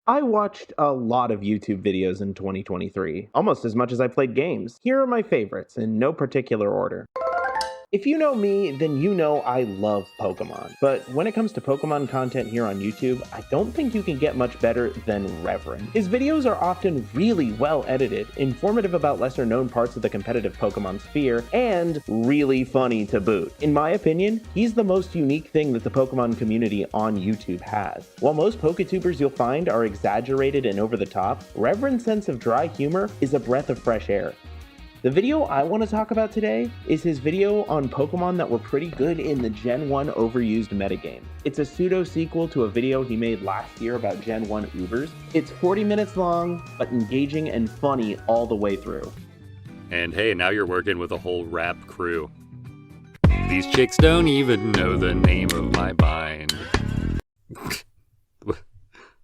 I watched a lot of YouTube videos in 2023, almost as much as I played games. Here are my favorites, in no particular order. If you know me, then you know I love Pokemon. But when it comes to Pokemon content here on YouTube, I don't think you can get much better than Reverand. His videos are often really well edited, informative about lesser known parts of the competitive Pokemon sphere, and really funny to boot. In my opinion, he's the most unique thing that the Pokemon community on YouTube has. While most Poketubers you'll find are exaggerated and over the top, Reverend's sense of dry humor is a breath of fresh air. The video I want to talk about today is his video on Pokemon that were pretty good in the Gen 1 overused metagame. It's a pseudo-sequel to a video he made last year about Gen 1 Ubers. It's 40 minutes long, but engaging and funny all the way through. And hey, now you're working with a whole rap crew. These chicks don't even know the name of my bind.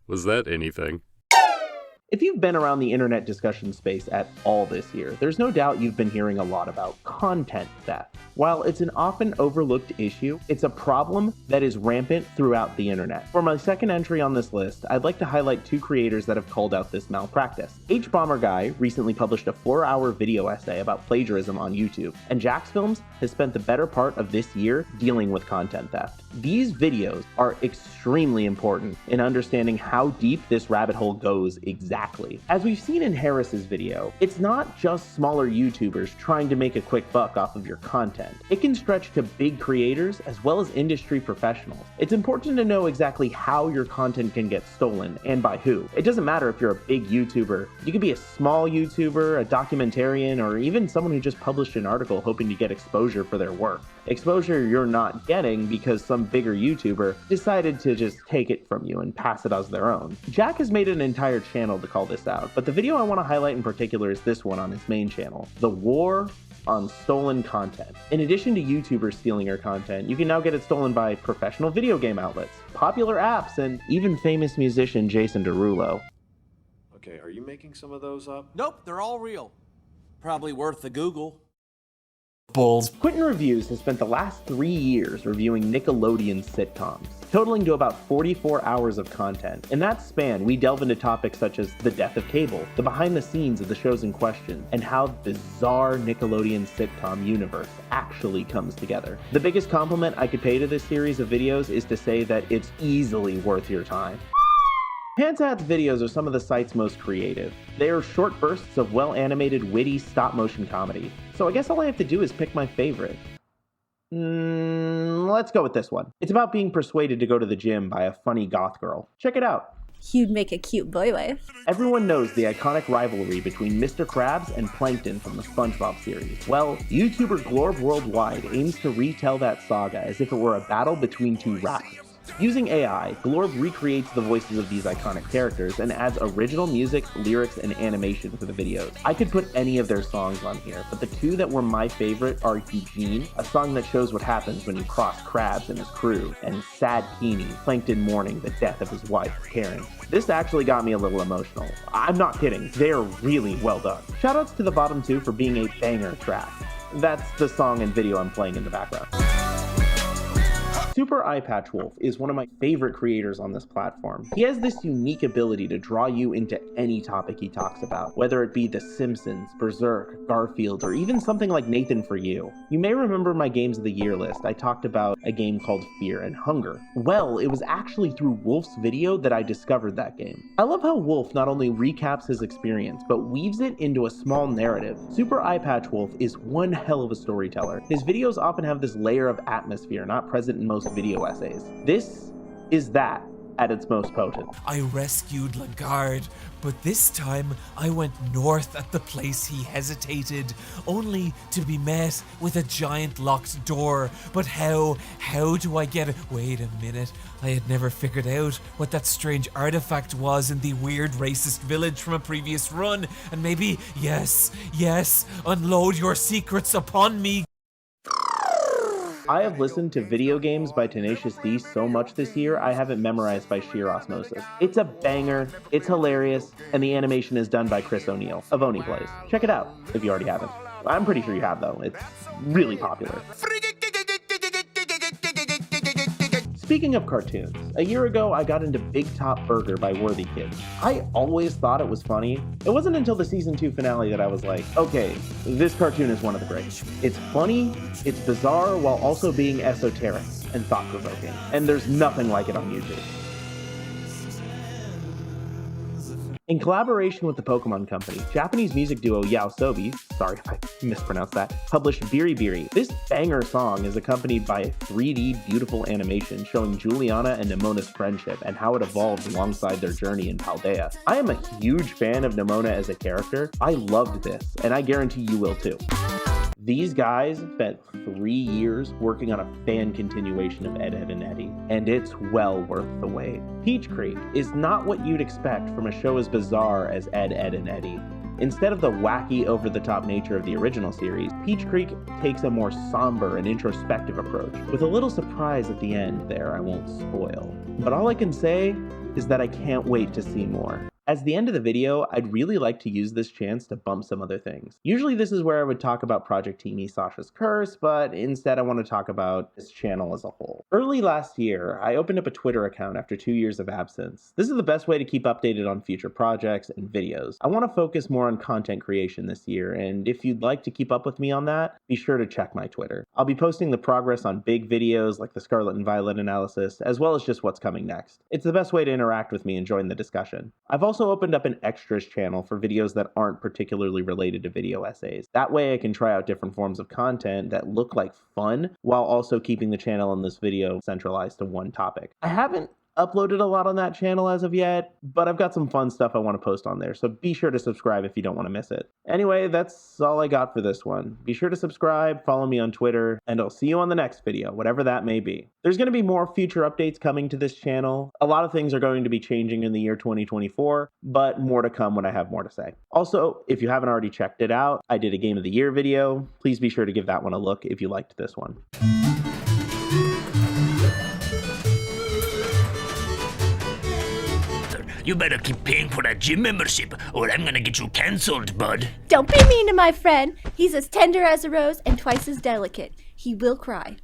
Was that anything? If you've been around the internet discussion space at all this year, there's no doubt you've been hearing a lot about content theft. While it's an often overlooked issue, it's a problem that is rampant throughout the internet. For my second entry on this list, I'd like to highlight two creators that have called out this malpractice. Hbomberguy recently published a 4-hour video essay about plagiarism on YouTube, and Jacksfilms has spent the better part of this year dealing with content theft. These videos are extremely important in understanding how deep this rabbit hole goes exactly. As we've seen in Harris's video, it's not just smaller YouTubers trying to make a quick buck off of your content. It can stretch to big creators as well as industry professionals. It's important to know exactly how your content can get stolen and by who. It doesn't matter if you're a big YouTuber. You could be a small YouTuber, a documentarian, or even someone who just published an article hoping to get exposure for their work. Exposure you're not getting because some bigger YouTuber decided to just take it from you and pass it as their own. Jack has made an entire channel to call this out, but the video I want to highlight in particular is this one on his main channel, The War on Stolen Content. In addition to YouTubers stealing your content, you can now get it stolen by professional video game outlets, popular apps, and even famous musician Jason Derulo. Okay, are you making some of those up? Nope, they're all real. Probably worth the Google. Balls. Quinton Reviews has spent the last 3 years reviewing Nickelodeon sitcoms, totaling to about 44 hours of content. In that span, we delve into topics such as the death of cable, the behind the scenes of the shows in question, and how the bizarre Nickelodeon sitcom universe actually comes together. The biggest compliment I could pay to this series of videos is to say that it's easily worth your time. Pantsahat's videos are some of the site's most creative. They are short bursts of well-animated, witty, stop-motion comedy. So I guess all I have to do is pick my favorite. Let's go with this one. It's about being persuaded to go to the gym by a funny goth girl. Check it out. You'd make a cute boy wife. Everyone knows the iconic rivalry between Mr. Krabs and Plankton from the SpongeBob series. Well, YouTuber GlorbWorldwide aims to retell that saga as if it were a battle between two rappers. Using AI, Glorb recreates the voices of these iconic characters and adds original music, lyrics, and animation for the videos. I could put any of their songs on here, but the two that were my favorite are Eugene, a song that shows what happens when you cross Krabs and his crew, and Sad Keeny, Plankton mourning the death of his wife, Karen. This actually got me a little emotional. I'm not kidding, they're really well done. Shoutouts to the bottom two for being a banger track. That's the song and video I'm playing in the background. SupereyepatchWolf is one of my favorite creators on this platform. He has this unique ability to draw you into any topic he talks about, whether it be The Simpsons, Berserk, Garfield, or even something like Nathan For You. You may remember my Games of the Year list. I talked about a game called Fear and Hunger. Well, it was actually through Wolf's video that I discovered that game. I love how Wolf not only recaps his experience, but weaves it into a small narrative. SupereyepatchWolf is one hell of a storyteller. His videos often have this layer of atmosphere not present in most video essays. This is that at its most potent. I rescued Lagarde, but this time I went north at the place he hesitated, only to be met with a giant locked door. But how do I get it? Wait a minute, I had never figured out what that strange artifact was in the weird racist village from a previous run, and maybe, yes, unload your secrets upon me. I have listened to Video Games by Tenacious D so much this year, I have it memorized by sheer osmosis. It's a banger, it's hilarious, and the animation is done by Chris O'Neill of Oni Plays. Check it out if you already haven't. I'm pretty sure you have though, it's really popular. Speaking of cartoons, a year ago I got into Bigtop Burger by Worthy Kids. I always thought it was funny. It wasn't until the season 2 finale that I was like, okay, this cartoon is one of the greats. It's funny, it's bizarre, while also being esoteric and thought-provoking. And there's nothing like it on YouTube. In collaboration with the Pokemon Company, Japanese music duo Yoasobi, sorry if I mispronounced that, published Biri. This banger song is accompanied by a 3D beautiful animation showing Juliana and Nemona's friendship and how it evolved alongside their journey in Paldea. I am a huge fan of Nemona as a character. I loved this, and I guarantee you will too. These guys spent 3 years working on a fan continuation of Ed, Edd n Eddy, and it's well worth the wait. Peach Creek is not what you'd expect from a show as bizarre as Ed, Edd n Eddy. Instead of the wacky, over-the-top nature of the original series, Peach Creek takes a more somber and introspective approach, with a little surprise at the end there I won't spoil. But all I can say is that I can't wait to see more. As the end of the video, I'd really like to use this chance to bump some other things. Usually this is where I would talk about Project Teamy Sasha's Curse, but instead I want to talk about this channel as a whole. Early last year, I opened up a Twitter account after 2 years of absence. This is the best way to keep updated on future projects and videos. I want to focus more on content creation this year, and if you'd like to keep up with me on that, be sure to check my Twitter. I'll be posting the progress on big videos like the Scarlet and Violet analysis, as well as just what's coming next. It's the best way to interact with me and join the discussion. I've also opened up an extras channel for videos that aren't particularly related to video essays. That way I can try out different forms of content that look like fun while also keeping the channel and this video centralized to one topic. I haven't uploaded a lot on that channel as of yet, but I've got some fun stuff I want to post on there, so be sure to subscribe if you don't want to miss it. Anyway, that's all I got for this one. Be sure to subscribe, follow me on Twitter, and I'll see you on the next video, whatever that may be. There's going to be more future updates coming to this channel. A lot of things are going to be changing in the year 2024, but more to come when I have more to say. Also, if you haven't already checked it out, I did a Game of the Year video. Please be sure to give that one a look if you liked this one. You better keep paying for that gym membership, or I'm gonna get you cancelled, bud. Don't be mean to my friend. He's as tender as a rose and twice as delicate. He will cry.